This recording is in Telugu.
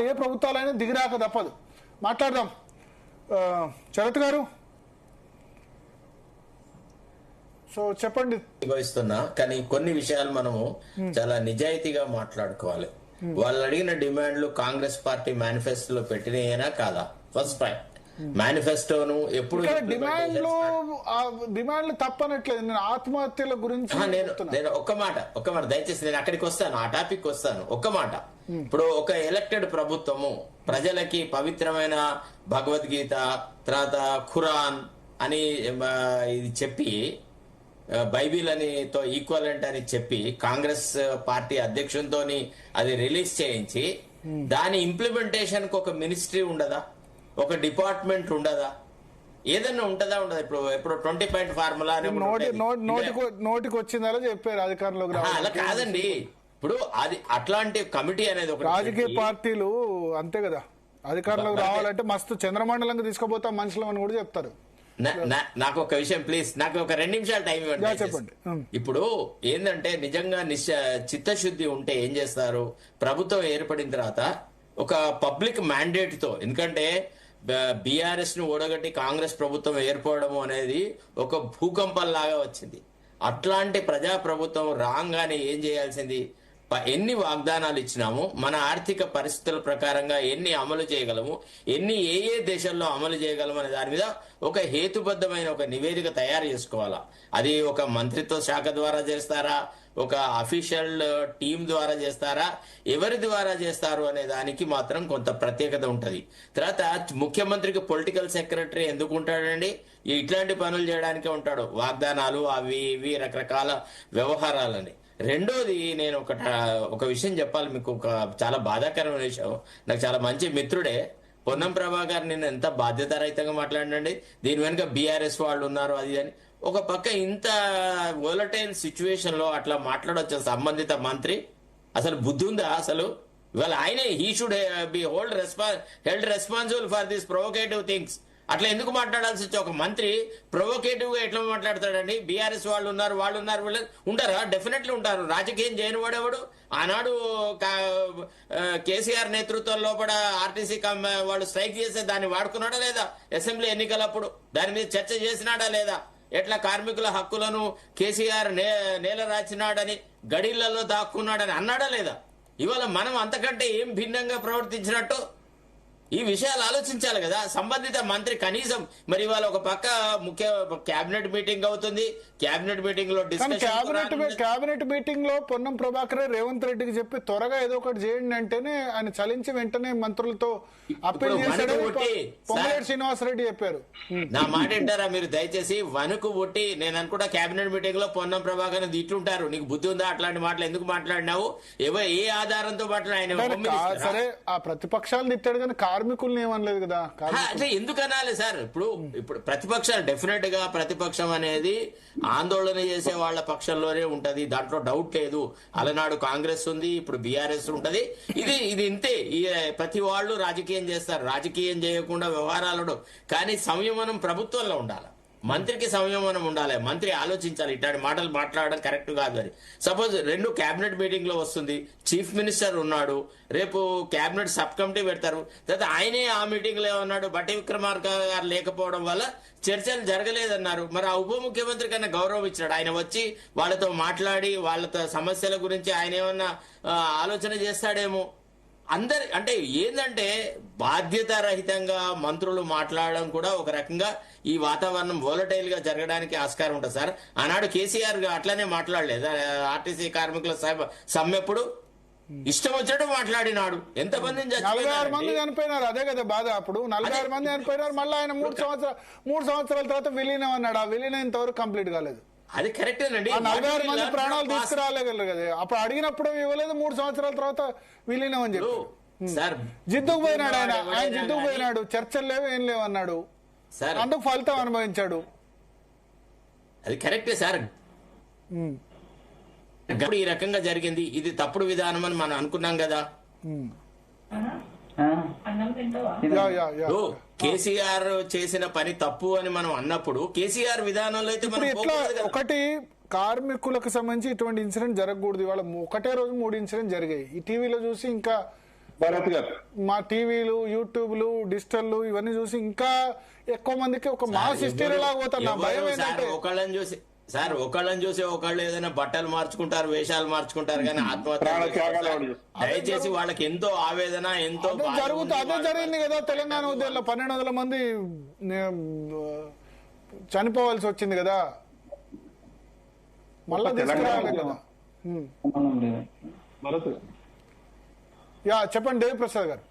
ఏ ప్రభుత్వాలైనా దిగిరాక తప్పదు. మాట్లాడదాం. శరత్ గారు, సో చెప్పండి. భావిస్తున్నా కానీ కొన్ని విషయాలు మనము చాలా నిజాయితీగా మాట్లాడుకోవాలి. వాళ్ళు అడిగిన డిమాండ్లు కాంగ్రెస్ పార్టీ మేనిఫెస్టోలో పెట్టినయేనా కాదా? ఫస్ట్ పాయింట్, మేనిఫెస్టోను ఎప్పుడు డిమాండ్లు తప్పనట్లేదు. నేను ఆత్మహత్యల గురించి నేను ఒక్క మాట దయచేసి నేను అక్కడికి వస్తాను, ఆ టాపిక్ వస్తాను. ఒక్క మాట, ఇప్పుడు ఒక ఎలక్టెడ్ ప్రభుత్వము ప్రజలకి పవిత్రమైన భగవద్గీత తర్వాత ఖురాన్ అని ఇది చెప్పి, బైబిల్ అని తో ఈక్వలెంట్ అని చెప్పి కాంగ్రెస్ పార్టీ అధ్యక్షునితో అది రిలీజ్ చేయించి దాని ఇంప్లిమెంటేషన్ కు ఒక మినిస్ట్రీ ఉండదా, ఒక డిపార్ట్మెంట్ ఉండదా, ఏదన్నా ఉంటదా ఉండదా? ఇప్పుడు 20 ఫార్ములా నోటికి వచ్చిందా చెప్పారు అధికారంలోకి. అలా కాదండి, ఇప్పుడు అది అట్లాంటి కమిటీ అనేది ఒక రాజకీయ పార్టీలు అంతే కదా, అధికారంలోకి రావాలంటే మస్తు చంద్రమండలంగా తీసుకుపోతాం మనుషులు అని కూడా చెప్తారు. నాకు ఒక విషయం ప్లీజ్, నాకు ఒక 2 నిమిషాలు టైం ఇవ్వండి. చెప్పండి. ఇప్పుడు ఏంటంటే నిజంగా చిత్తశుద్ధి ఉంటే ఏం చేస్తారు, ప్రభుత్వం ఏర్పడిన తర్వాత ఒక పబ్లిక్ మ్యాండేట్ తో, ఎందుకంటే బీఆర్ఎస్ ను ఓడగట్టి కాంగ్రెస్ ప్రభుత్వం ఏర్పడము అనేది ఒక భూకంపం లాగా వచ్చింది. అట్లాంటి ప్రజా ప్రభుత్వం రాగానే ఏం చేయాల్సింది, ఎన్ని వాగ్దానాలు ఇచ్చినాము, మన ఆర్థిక పరిస్థితుల ప్రకారంగా ఎన్ని అమలు చేయగలము, ఏ దేశాల్లో అమలు చేయగలము అనే దాని మీద ఒక హేతుబద్ధమైన ఒక నివేదిక తయారు చేసుకోవాలా. అది ఒక మంత్రిత్వ శాఖ ద్వారా చేస్తారా, ఒక అఫీషియల్ టీం ద్వారా చేస్తారా, ఎవరి ద్వారా చేస్తారు అనే దానికి మాత్రం కొంత ప్రత్యేకత ఉంటది. తర్వాత ముఖ్యమంత్రికి పొలిటికల్ సెక్రటరీ ఎందుకు ఉంటాడండి? ఇట్లాంటి పనులు చేయడానికే ఉంటాడు, వాగ్దానాలు అవి ఇవి రకరకాల వ్యవహారాలని. రెండోది, నేను ఒక విషయం చెప్పాలి మీకు, ఒక చాలా బాధాకరమైన విషయం. నాకు చాలా మంచి మిత్రుడే పొన్నం ప్రభాకర్, నేను ఎంత బాధ్యతారహితంగా మాట్లాడినండి. దీని వెనుక బీఆర్ఎస్ వాళ్ళు ఉన్నారు అది అని. ఒక పక్క ఇంత వోలటైల్ సిచ్యువేషన్ లో అట్లా మాట్లాడొచ్చు సంబంధిత మంత్రి? అసలు బుద్ధి ఉందా అసలు? ఇవాళ ఆయనే he should be held responsible for these provocative things. అట్లా ఎందుకు మాట్లాడాల్సి వచ్చి ఒక మంత్రి ప్రొవోకేటివ్ గా ఎట్లా మాట్లాడతాడండి? బీఆర్ఎస్ వాళ్ళు ఉన్నారు వీళ్ళు ఉంటారా? డెఫినెట్లీ ఉంటారు. రాజకీయం చేయని వాడేవాడు. ఆనాడు కేసీఆర్ నేతృత్వం లోపల ఆర్టీసీ వాళ్ళు స్ట్రైక్ చేస్తే దాన్ని వాడుకున్నాడా లేదా? అసెంబ్లీ ఎన్నికలప్పుడు దాని మీద చర్చ చేసినాడా లేదా? ఎట్లా కార్మికుల హక్కులను కేసీఆర్ నేల రాచినాడని, గడిళ్లలో దాక్కున్నాడని అన్నాడా లేదా? ఇవాళ మనం అంతకంటే ఏం భిన్నంగా ప్రవర్తించినట్టు ఈ విషయాలు ఆలోచించాలి కదా సంబంధిత మంత్రి. కనీసం మరి ఇవాళ ఒక పక్క ముఖ్య కేబినెట్ మీటింగ్ అవుతుంది, కేబినెట్ మీటింగ్ లో కేబినెట్ మీటింగ్ లో పొన్నం ప్రభాకర్ రేవంత్ రెడ్డికి చెప్పి త్వరగా ఏదో ఒకటి చేయండి అంటేనే ఆయన చలించి వెంటనే మంత్రులతో అప్పీల్ చేశాడు. పొంగులేటి శ్రీనివాసరెడ్డి చెప్పారు. నా మాట వింటారా మీరు దయచేసి? వణుకు ఒట్టి నేను అనుకుంటా కేబినెట్ మీటింగ్ లో పొన్నం ప్రభాకర్ తిట్టుంటారు, నీకు బుద్ధి ఉందా, అట్లాంటి మాటలు ఎందుకు మాట్లాడినావు, ఏ ఆధారంతో మాట్లాడిన? సరే, ఆ ప్రతిపక్షాలు తిట్టాడు కానీ కార్మికుల్ని ఏమనలేదు కదా. అంటే ఎందుకు అనాలి సార్? ఇప్పుడు ప్రతిపక్షాలు డెఫినెట్ గా ప్రతిపక్షం అనేది ఆందోళన చేసే వాళ్ళ పక్షంలోనే ఉంటది, దాంట్లో డౌట్ లేదు. అలనాడు కాంగ్రెస్ ఉంది, ఇప్పుడు బీఆర్ఎస్ ఉంటది. ఇది ఇంతే. ప్రతి వాళ్ళు రాజకీయం చేస్తారు, రాజకీయం చేయకుండా వ్యవహారాలు. కానీ సంయమనం ప్రభుత్వంలో ఉండాలి, మంత్రికి సంయమనం ఉండాలి, మంత్రి ఆలోచించాలి ఇట్లాంటి మాటలు మాట్లాడడం కరెక్ట్ కాదు అని. సపోజ్ 2 కేబినెట్ మీటింగ్ లో వస్తుంది, చీఫ్ మినిస్టర్ ఉన్నాడు, రేపు కేబినెట్ సబ్ కమిటీ పెడతారు, తర్వాత ఆయనే ఆ మీటింగ్ లో ఏమన్నాడు, బట్టి విక్రమార్క గారు లేకపోవడం వల్ల చర్చలు జరగలేదన్నారు. మరి ఆ ఉప ముఖ్యమంత్రి కన్నా గౌరవం ఇచ్చాడు, ఆయన వచ్చి వాళ్ళతో మాట్లాడి వాళ్ళతో సమస్యల గురించి ఆయన ఏమన్నా ఆలోచన చేస్తాడేమో. అంటే ఏంటంటే బాధ్యతారహితంగా మంత్రులు మాట్లాడడం కూడా ఒక రకంగా ఈ వాతావరణం వోలటైల్ గా జరగడానికి ఆస్కారం ఉంటుంది సార్. ఆనాడు కేసీఆర్ అట్లానే మాట్లాడలేదు, ఆర్టీసీ కార్మికుల సమ్మెప్పుడు ఇష్టం వచ్చాడు మాట్లాడినాడు. ఎంతమంది 46 మంది చనిపోయినారు, అదే కదా బాధ. అప్పుడు 46 మంది చనిపోయినారు, మళ్ళీ ఆయన 3 సంవత్సరాల తర్వాత విలీనం అన్నాడు. ఆ విలీనం ఇంతవరకు కంప్లీట్ కాలేదు. అది కరెక్టేనండి. 46 మంది ప్రాణాలు తీసుకురాలేదు కదా. అప్పుడు అడిగినప్పుడు ఇవ్వలేదు, 3 సంవత్సరాల తర్వాత విలీనం అని చెప్పి జిద్దుకు పోయినాడు. ఆయన జిద్దుకు పోయినాడు, చర్చలు లేవు ఏం లేవు అన్నాడు, అందుకు ఫలితం అనుభవించాడు. అది కరెక్టే సార్. ఈ రకంగా జరిగింది, ఇది తప్పుడు విధానం అని మనం అనుకున్నాం కదా. కేసీఆర్ చేసిన పని తప్పు అని మనం అన్నప్పుడు కేసీఆర్ విధానంలో అయితే ఒకటి కార్మికులకు సంబంధించి ఇటువంటి ఇన్సిడెంట్ జరగకూడదు. ఇవాళ ఒకటే రోజు 3 ఇన్సిడెంట్ జరిగాయి. ఈ టీవీలో చూసి ఇంకా భరత్ గారు మా టీవీలు, యూట్యూబ్లు, డిజిటల్లు ఇవన్నీ చూసి ఇంకా ఎక్కువ మందికి ఒక మాస్ హిస్టరీ లాగా పోతారు. నా భయం ఏంటంటే ఒకళ్ళని చూసి ఒకళ్ళు ఏదైనా బట్టలు మార్చుకుంటారు, వేషాలు మార్చుకుంటారు, కానీ ఆత్మహత్య దయచేసి వాళ్ళకి ఎంతో ఆవేదన, ఎంతో అదే జరిగింది కదా తెలంగాణ ఉద్యమంలో 1200 మంది చనిపోవాల్సి వచ్చింది కదా, మళ్ళా తీసుకురావాలి కదా. భరత్ యా చెప్పండి దేవి ప్రసాద్ గారు.